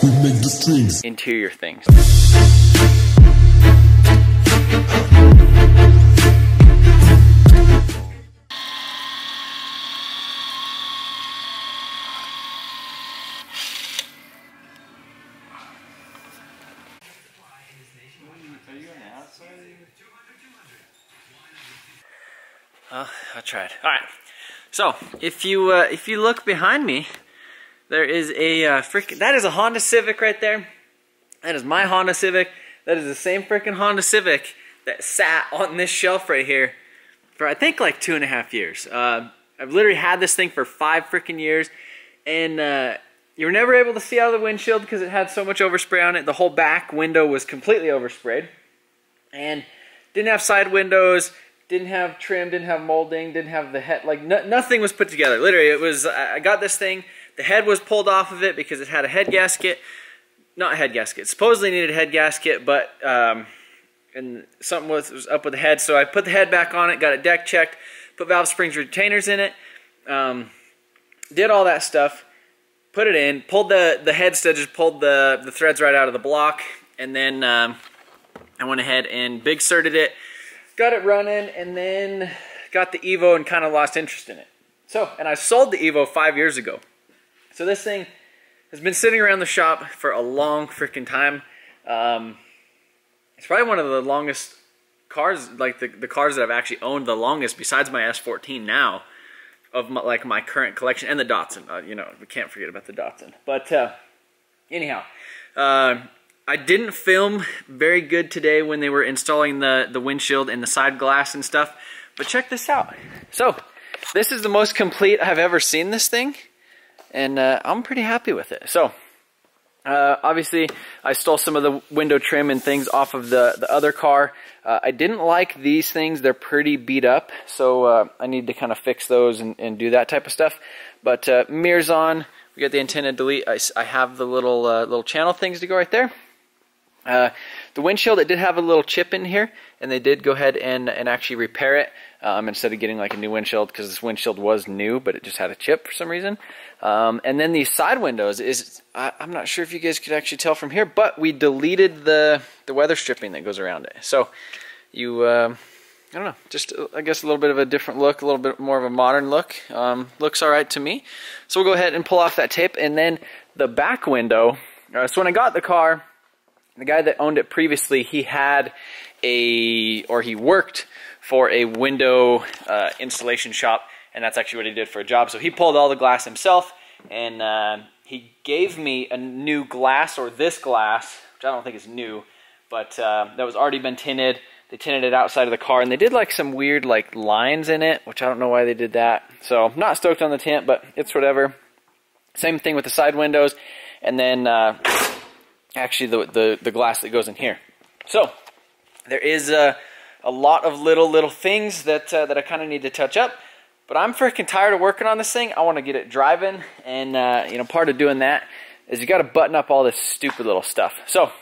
we make the strings. Interior things. I tried. All right. So if you look behind me, there is a that is a Honda Civic right there. That is my Honda Civic. That is the same freaking Honda Civic that sat on this shelf right here for I think like 2.5 years. I've literally had this thing for 5 freaking years, and you were never able to see out of the windshield because it had so much overspray on it. The whole back window was completely oversprayed, and didn't have side windows. Didn't have trim, didn't have molding, didn't have the head, like nothing was put together. Literally, it was, I got this thing, the head was pulled off of it because it had a head gasket, not a head gasket, supposedly needed a head gasket, but, and something was up with the head, so I put the head back on it, got it deck checked, put valve springs retainers in it, did all that stuff, put it in, pulled the head stitches, pulled the threads right out of the block, and then I went ahead and big serted it, got it running, and then got the Evo and kind of lost interest in it. So, and I sold the Evo 5 years ago. So this thing has been sitting around the shop for a long freaking time. It's probably one of the longest cars, like the cars that I've actually owned the longest, besides my S14 now, of my current collection, and the Datsun. You know, we can't forget about the Datsun. But anyhow, I didn't film very good today when they were installing the windshield and the side glass and stuff, but check this out. So, this is the most complete I've ever seen this thing, and I'm pretty happy with it. So, obviously, I stole some of the window trim and things off of the other car. I didn't like these things. They're pretty beat up, so I need to kind of fix those and do that type of stuff. But mirrors on, we got the antenna delete. I have the little channel things to go right there. The windshield, it did have a little chip in here, and they did go ahead and actually repair it instead of getting like a new windshield, because this windshield was new, but it just had a chip for some reason. And then these side windows I'm not sure if you guys could actually tell from here, but we deleted the weather stripping that goes around it. So you, I don't know, just I guess a little bit of a different look, a little bit more of a modern look. Looks all right to me. So we'll go ahead and pull off that tape, and then the back window. So when I got the car, the guy that owned it previously, he worked for a window installation shop, and that's actually what he did for a job. So he pulled all the glass himself, and he gave me a new glass, or this glass, which I don't think is new, but that was already been tinted. They tinted it outside of the car, and they did like some weird like lines in it, which I don't know why they did that. So not stoked on the tint, but it's whatever. Same thing with the side windows, and then actually the glass that goes in here. So there is a lot of little things that I kind of need to touch up, but I'm freaking tired of working on this thing. I want to get it driving, and you know, part of doing that is you got to button up all this stupid little stuff. So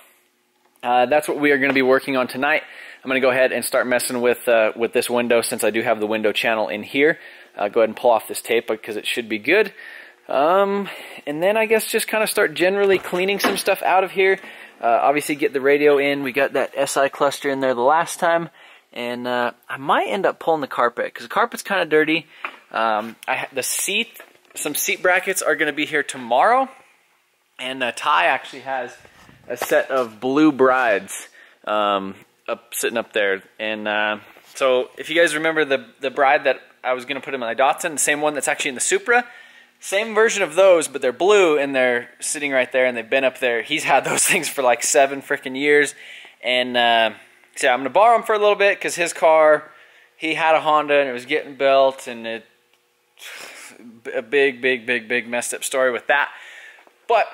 that's what we are going to be working on tonight. I'm going to go ahead and start messing with this window, since I do have the window channel in here. Go ahead and pull off this tape because it should be good. And then I guess just kind of start generally cleaning some stuff out of here. Obviously get the radio in. We got that SI cluster in there the last time. And I might end up pulling the carpet, because the carpet's kind of dirty. Some seat brackets are going to be here tomorrow. And Ty actually has a set of blue brides sitting up there. And so if you guys remember the bride that I was going to put in my Datsun, the same one that's actually in the Supra, same version of those, but they're blue, and they're sitting right there, and they've been up there. He's had those things for like 7 freaking years, and so I'm going to borrow them for a little bit, because his car, he had a Honda, and it was getting built, and a big messed up story with that. But,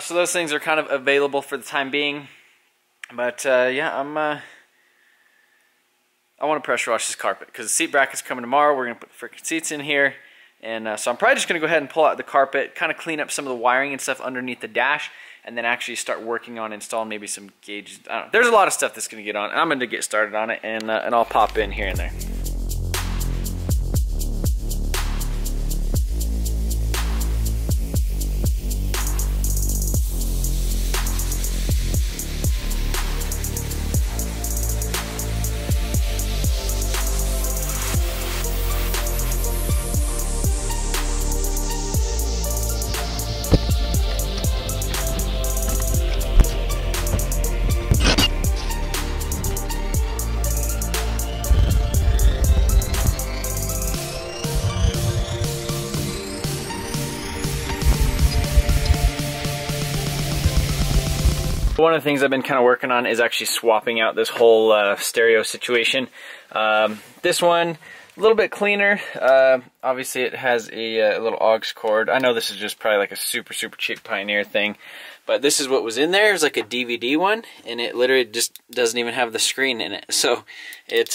so those things are kind of available for the time being, but yeah, I want to pressure wash this carpet, because the seat bracket's coming tomorrow. We're going to put the freaking seats in here. And so I'm probably just going to go ahead and pull out the carpet, kind of clean up some of the wiring and stuff underneath the dash, and then actually start working on installing maybe some gauges. I don't know. There's a lot of stuff that's going to get on. I'm going to get started on it, and I'll pop in here and there. One of the things I've been kind of working on is actually swapping out this whole stereo situation. This one, a little bit cleaner. Obviously it has a little aux cord. I know this is just probably like a super cheap Pioneer thing, but this is what was in there. It's like a DVD one, and it literally just doesn't even have the screen in it. So it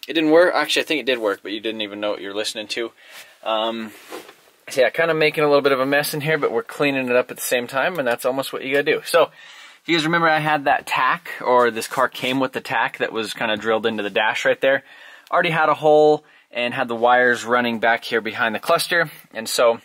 didn't work. Actually, I think it did work, but you didn't even know what you're listening to. So yeah, kind of making a little bit of a mess in here, but we're cleaning it up at the same time, and that's almost what you gotta do. So, if you guys remember, I had that tack, or this car came with the tack that was kind of drilled into the dash right there. Already had a hole and had the wires running back here behind the cluster, and so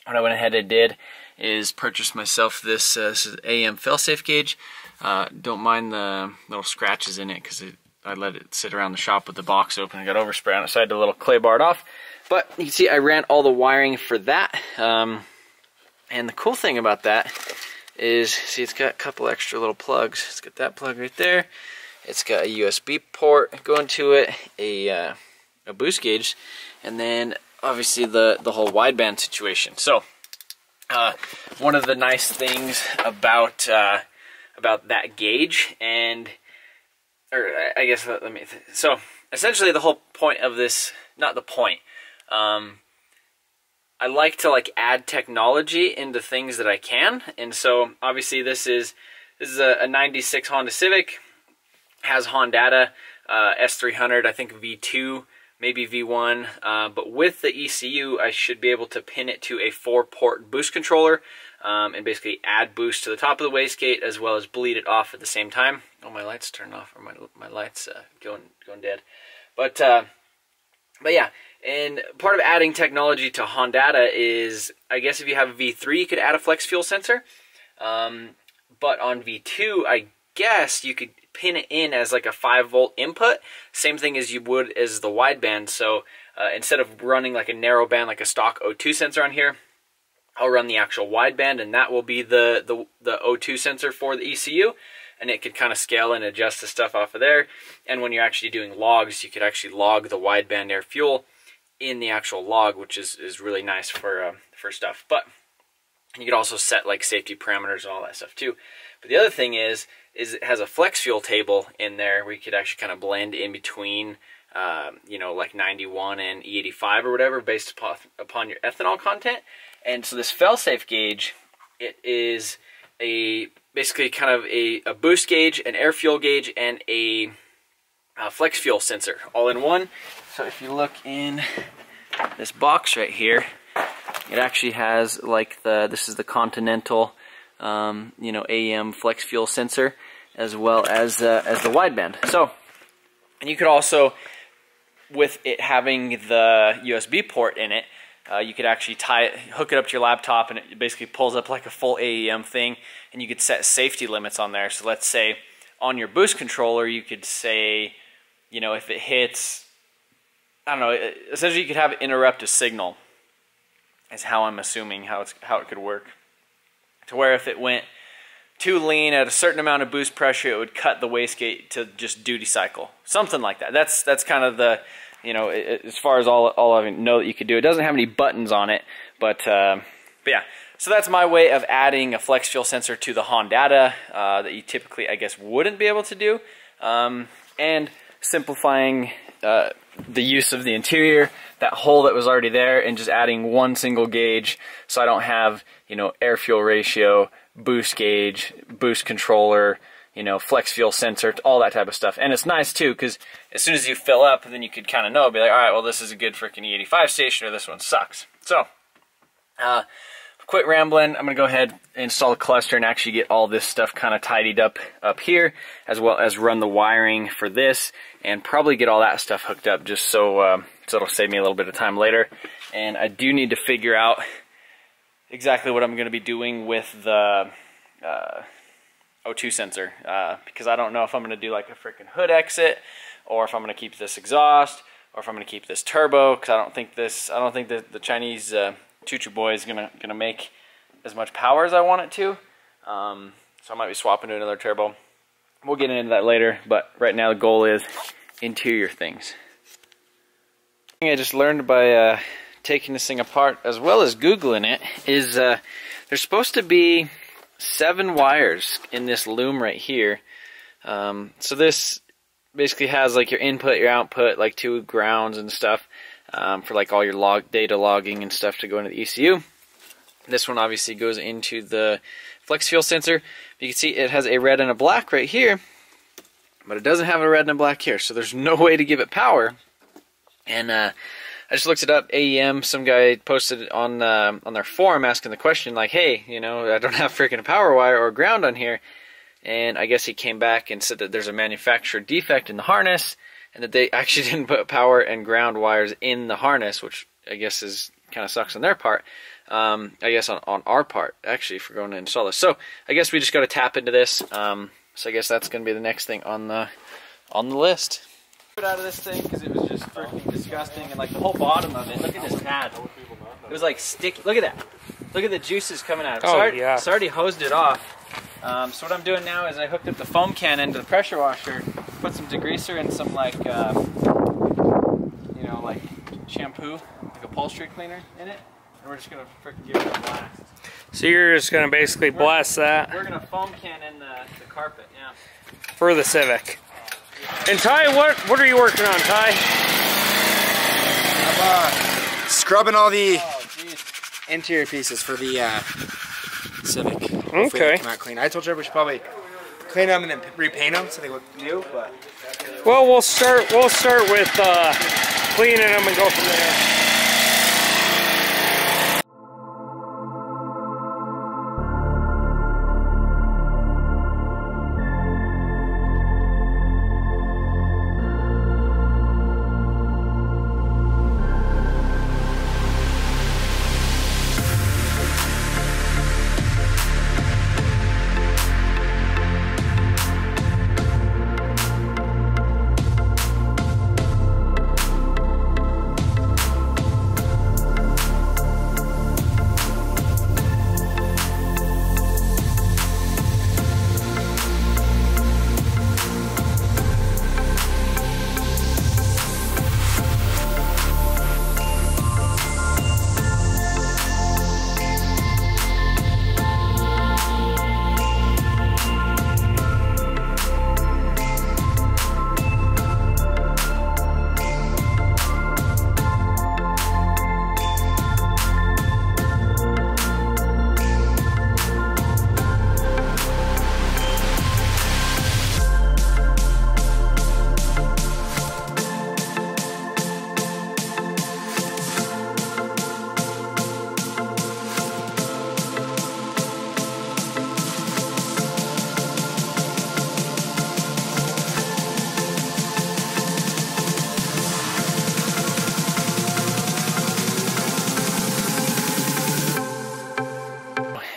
what I went ahead and did is purchase myself this, this is AM failsafe gauge. Don't mind the little scratches in it, because I let it sit around the shop with the box open and got overspray on it, so I had to a little clay bar it off. But you can see I ran all the wiring for that, and the cool thing about that is, see, it's got a couple extra little plugs. It's got that plug right there. It's got a USB port going to it, a boost gauge, and then obviously the whole wideband situation. So one of the nice things about that gauge, so essentially the whole point of this, not the point. I like to add technology into things that I can, and so obviously this is a 96 Honda Civic, has Honda S300, I think V2, maybe V1, but with the ECU I should be able to pin it to a 4-port boost controller, and basically add boost to the top of the wastegate as well as bleed it off at the same time. Oh, my lights turned off, or my lights going dead, but yeah. And part of adding technology to Honda is, I guess if you have a V3, you could add a flex fuel sensor. But on V2, I guess you could pin it in as like a 5-volt input. Same thing as you would as the wideband. So instead of running like a narrow band, like a stock O2 sensor on here, I'll run the actual wideband, and that will be the O2 sensor for the ECU. And it could kind of scale and adjust the stuff off of there. And when you're actually doing logs, you could actually log the wideband air fuel in the actual log, which is really nice for stuff. But you could also set like safety parameters and all that stuff too. But the other thing is it has a flex fuel table in there where you could actually kind of blend in between, you know, like 91 and E85 or whatever, based upon your ethanol content. And so this failsafe gauge, it is basically kind of a boost gauge, an air fuel gauge, and a flex fuel sensor all in one. So if you look in this box right here, it actually has like this is the Continental, you know, AM flex fuel sensor, as well as the wideband. So, and you could also, with it having the USB port in it, you could actually hook it up to your laptop, and it basically pulls up like a full AEM thing, and you could set safety limits on there. So let's say on your boost controller, you could say, you know, if it hits, I don't know, essentially you could have it interrupt a signal, is how I'm assuming how it could work. To where if it went too lean at a certain amount of boost pressure, it would cut the wastegate to just duty cycle. Something like that. That's kind of the, you know, as far as all I know that you could do. It doesn't have any buttons on it, but yeah. So that's my way of adding a flex fuel sensor to the Honda that you typically, I guess, wouldn't be able to do, and simplifying the use of the interior, that hole that was already there, and just adding one single gauge, so I don't have, you know, air fuel ratio, boost gauge, boost controller, you know, flex fuel sensor, all that type of stuff. And it's nice too, because as soon as you fill up, then you could kind of know, be like, all right, well, this is a good freaking E85 station, or this one sucks. So quit rambling. I'm gonna go ahead and install the cluster and actually get all this stuff kind of tidied up here, as well as run the wiring for this, and probably get all that stuff hooked up, just so it'll save me a little bit of time later. And I do need to figure out exactly what I'm going to be doing with the O2 sensor, because I don't know if I'm going to do like a freaking hood exit, or if I'm going to keep this exhaust, or if I'm going to keep this turbo, because I don't think the Chinese choo-choo boy is gonna make as much power as I want it to. So I might be swapping to another turbo. We'll get into that later, but right now the goal is interior things. The thing I just learned by taking this thing apart, as well as Googling it, is there's supposed to be 7 wires in this loom right here. So this basically has like your input, your output, like 2 grounds and stuff for like all your data logging and stuff to go into the ECU. This one obviously goes into the flex fuel sensor. You can see it has a red and a black right here, but it doesn't have a red and a black here, so there's no way to give it power. And I just looked it up. AEM, some guy posted on their forum asking the question like, hey, you know, I don't have freaking power wire or ground on here. And I guess he came back and said that there's a manufacturer defect in the harness, and that they actually didn't put power and ground wires in the harness, which I guess is kind of sucks on their part. I guess on our part, actually, for going to install this. So I guess we just got to tap into this. So I guess that's going to be the next thing on the list. Put out of this thing because it was just freaking disgusting, and like the whole bottom of it. Look at this pad. It was like sticky. Look at that. Look at the juices coming out. Oh, yeah. So I already hosed it off. So what I'm doing now is I hooked up the foam can into the pressure washer, put some degreaser and some like, you know, like shampoo, like upholstery cleaner in it. And we're just going to freaking give it a blast. So you're just going to basically blast that? We're going to foam can in the carpet, yeah. For the Civic. And Ty, what are you working on, Ty? I'm scrubbing all the interior pieces for the Civic. Okay. Come out clean. I told you we should probably clean them and then repaint them so they look new. But well, we'll start with cleaning them and go from there.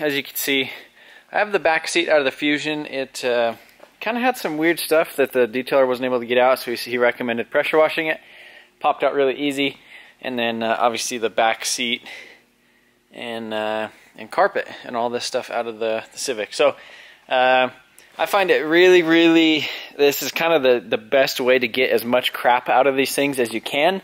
As you can see, I have the back seat out of the Fusion. It kind of had some weird stuff that the detailer wasn't able to get out, so he recommended pressure washing it. Popped out really easy. And then obviously the back seat and carpet and all this stuff out of the Civic. So I find it really, this is kind of the best way to get as much crap out of these things as you can.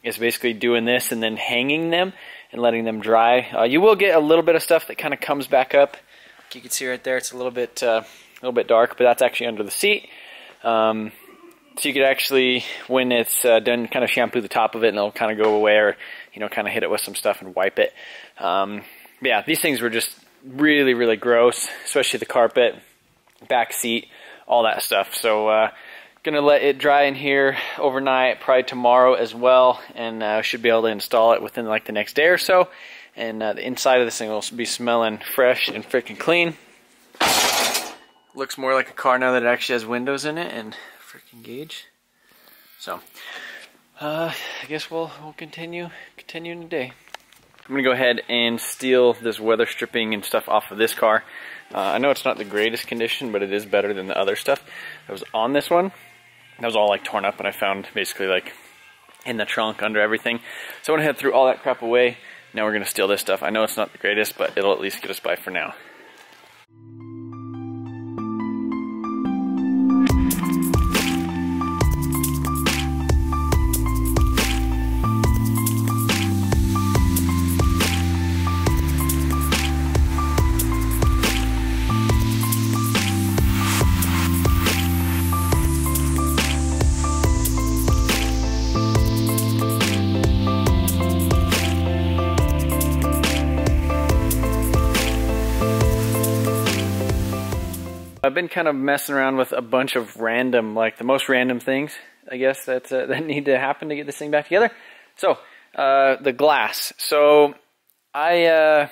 Is basically doing this and then hanging them and letting them dry. You will get a little bit of stuff that kind of comes back up. Like you can see right there, it's a little bit dark, but that's actually under the seat. So you could actually, when it's done, kind of shampoo the top of it, and it'll kind of go away, or kind of hit it with some stuff and wipe it. Yeah, these things were just really gross, especially the carpet, back seat, all that stuff. So gonna let it dry in here overnight, probably tomorrow as well, and should be able to install it within like the next day or so. And the inside of this thing will be smelling fresh and freaking clean. Looks more like a car now that it actually has windows in it and freaking gauge. So I guess we'll continue today. I'm gonna go ahead and steal this weather stripping and stuff off of this car. I know it's not the greatest condition, but it is better than the other stuff that was on this one. That was all like torn up, and I found basically like in the trunk under everything. So I went ahead and threw all that crap away. Now we're gonna steal this stuff. I know it's not the greatest, but it'll at least get us by for now. I've been kind of messing around with a bunch of random, like the most random things, I guess, that need to happen to get this thing back together. So, the glass. So, I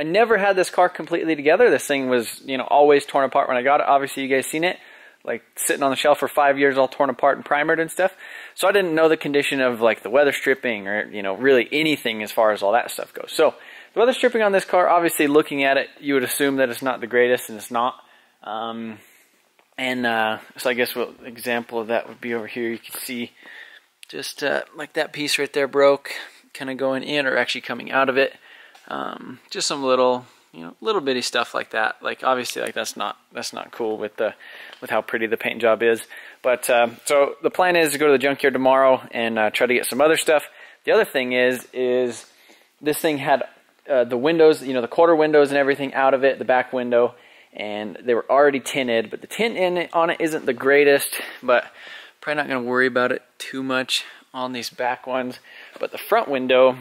never had this car completely together. This thing was, you know, always torn apart when I got it. Obviously, you guys seen it, like sitting on the shelf for 5 years, all torn apart and primered and stuff. So I didn't know the condition of like the weather stripping or, you know, really anything as far as all that stuff goes. So the weather stripping on this car, obviously looking at it, you would assume that it's not the greatest, and it's not. So I guess what example of that would be over here. You can see just like that piece right there broke, kind of going in or actually coming out of it. Just some little, you know, little bitty stuff like that. Like obviously, like that's not cool with how pretty the paint job is. But so the plan is to go to the junkyard tomorrow and try to get some other stuff. The other thing is this thing had the windows, you know, the quarter windows and everything out of it, the back window, and they were already tinted. But the tint on it isn't the greatest. But probably not going to worry about it too much on these back ones. But the front window,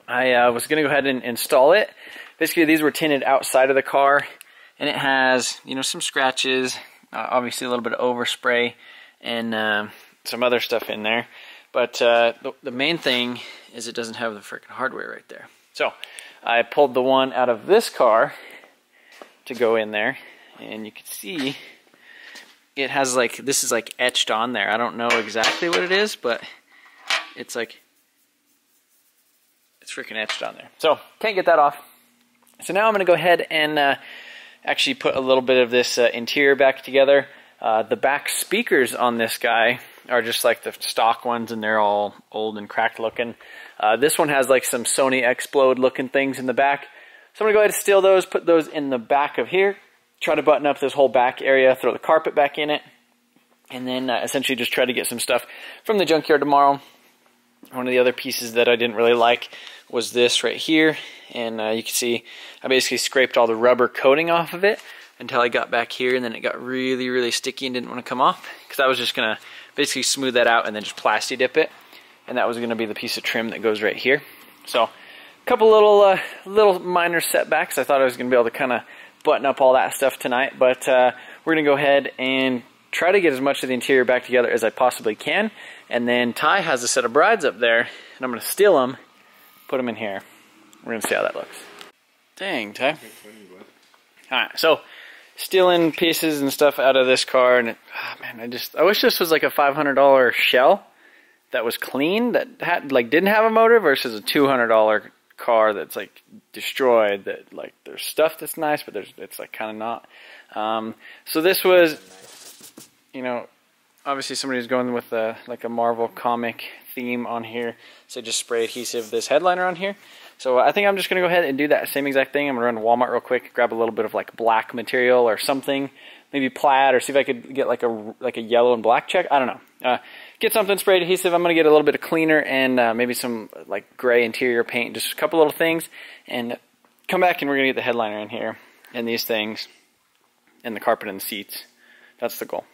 I was going to go ahead and install it. Basically, these were tinted outside of the car, and it has, you know, some scratches, obviously a little bit of overspray, and some other stuff in there. But the main thing is it doesn't have the freaking hardware right there. So I pulled the one out of this car to go in there, and you can see it has like, this is like etched on there. I don't know exactly what it is, but it's like, it's freaking etched on there. So can't get that off. So now I'm going to go ahead and actually put a little bit of this interior back together. The back speakers on this guy are just like the stock ones, and they're all old and cracked looking. This one has like some Sony Explode looking things in the back. So I'm going to go ahead and steal those, put those in the back of here, try to button up this whole back area, throw the carpet back in it, and then essentially just try to get some stuff from the junkyard tomorrow. One of the other pieces that I didn't really like was this right here, and you can see I basically scraped all the rubber coating off of it until I got back here, and then it got really, really sticky and didn't want to come off, because I was just going to basically smooth that out and then just plasti dip it, and that was going to be the piece of trim that goes right here. So a couple little minor setbacks. I thought I was going to be able to kind of button up all that stuff tonight, but we're going to go ahead and try to get as much of the interior back together as I possibly can. And then Ty has a set of brides up there, and I'm going to steal them, put them in here. We're going to see how that looks. Dang, Ty. Alright, so stealing pieces and stuff out of this car, and man, I wish this was like a $500 shell that was clean, that had didn't have a motor, versus a $200 car that's like destroyed, that like there's stuff that's nice, but it's like kind of not. So this was, you know, obviously somebody's going with like a Marvel comic theme on here, so just spray adhesive this headliner on here. So I think I'm just going to go ahead and do that same exact thing. I'm going to run to Walmart real quick, grab a little bit of like black material or something, maybe plaid, or see if I could get like a yellow and black check. I don't know. Get something sprayed adhesive. I'm going to get a little bit of cleaner and maybe some like gray interior paint, just a couple little things, and come back and we're going to get the headliner in here and these things and the carpet and the seats. That's the goal.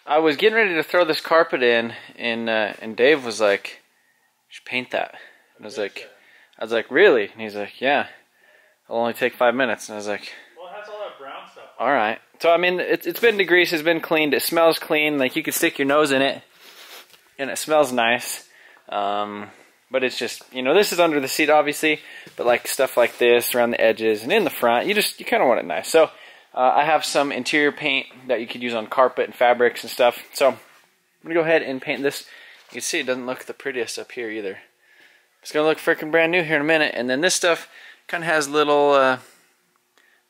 I was getting ready to throw this carpet in, and Dave was like, "You should paint that." And I was like, "Really?" And he's like, "Yeah, it'll only take 5 minutes." And I was like, "Well, it has all that brown stuff." All right. So, I mean, it's been degreased, it's been cleaned, it smells clean. Like, you could stick your nose in it, and it smells nice. But it's just, you know, this is under the seat, obviously. But, like, stuff like this around the edges and in the front, you kind of want it nice. So, I have some interior paint that you could use on carpet and fabrics and stuff. So, I'm going to go ahead and paint this. You can see it doesn't look the prettiest up here either. It's going to look freaking brand new here in a minute. And then this stuff kind of has little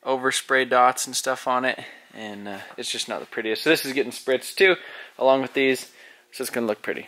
overspray dots and stuff on it. And it's just not the prettiest. So this is getting spritzed too, along with these. So it's going to look pretty.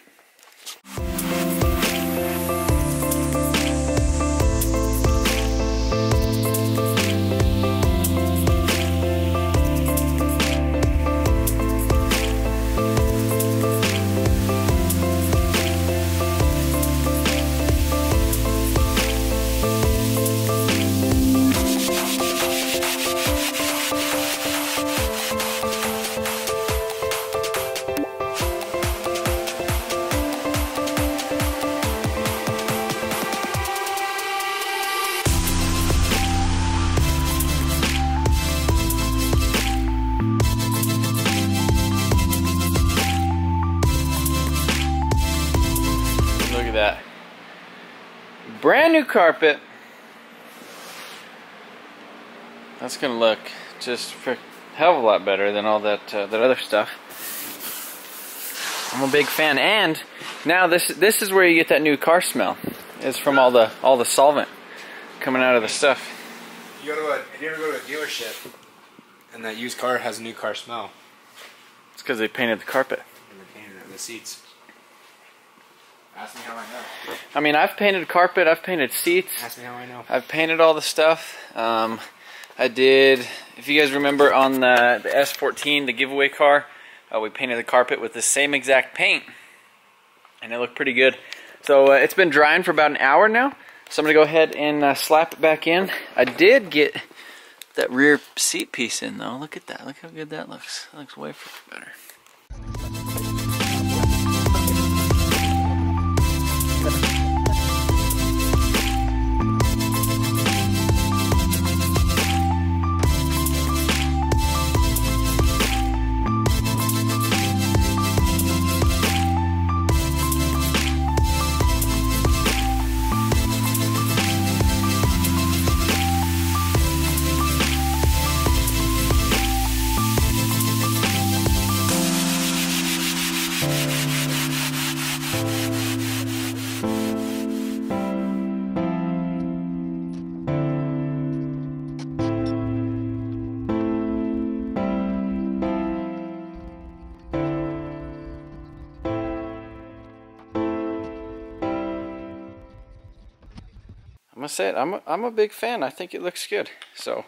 That brand new carpet. That's gonna look just a hell of a lot better than all that that other stuff. I'm a big fan, and now this is where you get that new car smell. Is from all the solvent coming out of the stuff. If you ever go to a dealership and that used car has a new car smell, It's because they painted the carpet. and they painted it in the seats. Ask me how I know. I mean, I've painted carpet, I've painted seats, Ask me how I know. I've painted all the stuff. I did, if you guys remember on the S14, the giveaway car, we painted the carpet with the same exact paint, and it looked pretty good. So it's been drying for about an hour now, so I'm going to go ahead and slap it back in. I did get that rear seat piece in though. Look at that, look how good that looks. That looks way better. I'm gonna say it, I'm a big fan. I think it looks good. So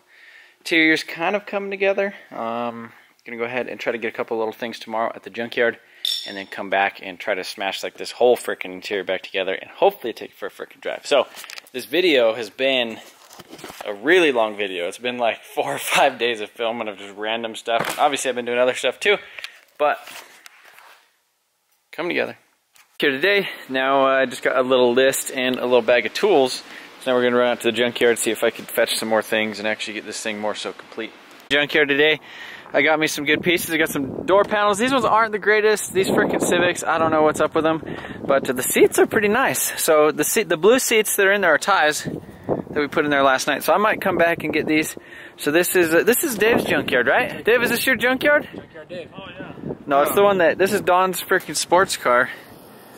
interior's kind of coming together. Gonna go ahead and try to get a couple little things tomorrow at the junkyard, and then come back and try to smash like this whole freaking interior back together, and hopefully take it for a freaking drive. So this video has been a really long video. It's been like 4 or 5 days of filming of just random stuff. Obviously I've been doing other stuff too, but coming together. Here today, now I just got a little list and a little bag of tools. So now we're gonna run out to the junkyard, see if I could fetch some more things and actually get this thing more so complete. Junkyard today, I got me some good pieces. I got some door panels. These ones aren't the greatest. These freaking Civics, I don't know what's up with them, but the seats are pretty nice. So the blue seats that are in there are ties that we put in there last night. So I might come back and get these. So this is Dave's junkyard, right? Dave, is this your junkyard? Junkyard Dave. Oh yeah. No, it's the one that, this is Don's freaking sports car.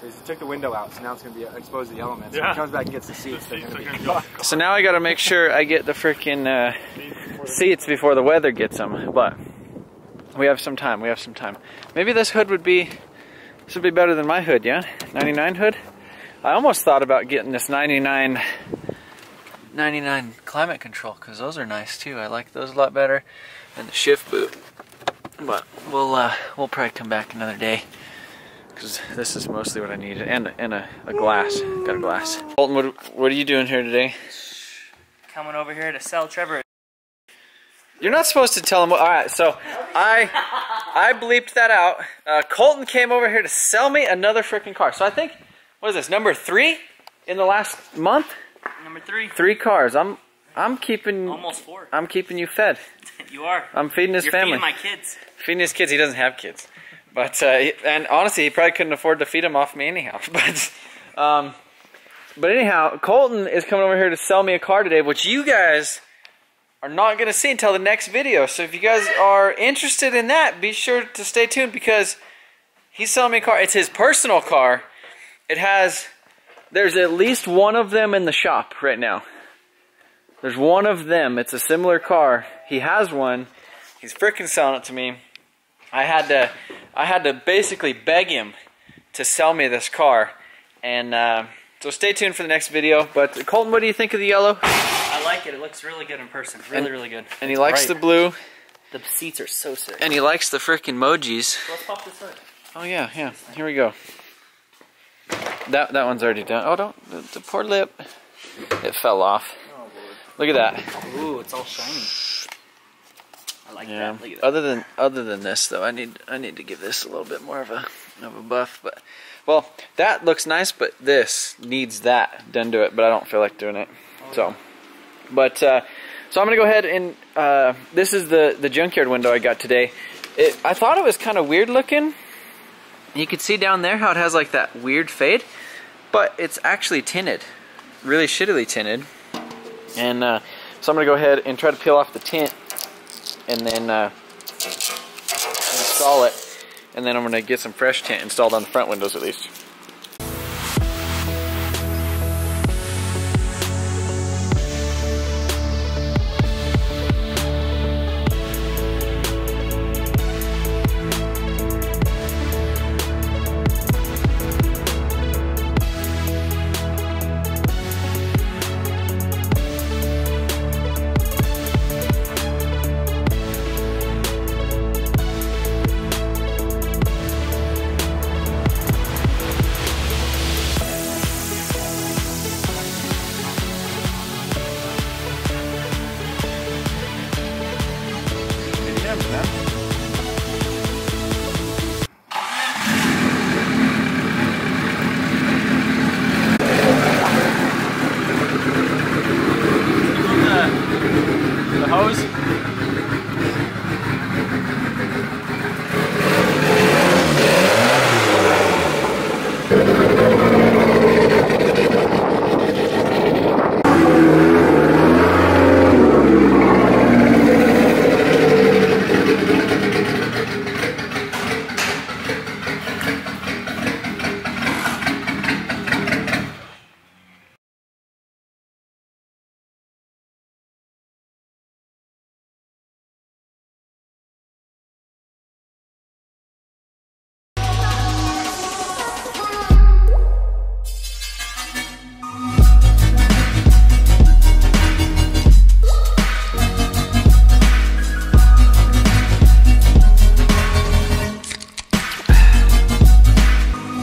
So he took the window out, so now it's going to be exposed to the elements. Yeah. When he comes back and gets the seats, they're going to be... So now I gotta make sure I get the freaking seats before the weather gets them. But we have some time, we have some time. Maybe this hood would be, this would be better than my hood, yeah? 99 hood? I almost thought about getting this 99 climate control, because those are nice too. I like those a lot better than the shift boot. But we'll probably come back another day, because this is mostly what I need. And a glass. Got a glass. Colton, what are you doing here today? Coming over here to sell Trevor. You're not supposed to tell him what. Alright, so I bleeped that out. Colton came over here to sell me another freaking car. So I think, what is this, number 3 in the last month? Number 3. 3 cars. I'm I'm keeping. Almost 4. I'm keeping you fed. You are. I'm feeding his You're family. feeding my kids. Feeding his kids. He doesn't have kids, but and honestly, he probably couldn't afford to feed them off me anyhow. But anyhow, Colton is coming over here to sell me a car today, which you guys are not going to see until the next video. So if you guys are interested in that, be sure to stay tuned because he's selling me a car. It's his personal car. There's at least one of them in the shop right now. There's one of them. It's a similar car. He has one. He's freaking selling it to me. I had to basically beg him to sell me this car. And so stay tuned for the next video. But Colton, what do you think of the yellow? I like it. It looks really good in person. Really good. And he likes the blue. The seats are so sick. And he likes the freaking emojis. So let's pop this hood. Oh yeah. Here we go. That one's already done. Oh, don't. The poor lip. It fell off. Oh, Lord. Look at that. Ooh, it's all shiny. I like that. Look at that. Other than this though, I need to give this a little bit more of a buff. But well, that looks nice, but this needs that done to it. But I don't feel like doing it. So, but so I'm gonna go ahead and this is the junkyard window I got today. I thought it was kind of weird looking. You can see down there how it has like that weird fade, but it's actually tinted, really shittily tinted. And so I'm gonna go ahead and try to peel off the tint and then install it, and then I'm gonna get some fresh tint installed on the front windows at least.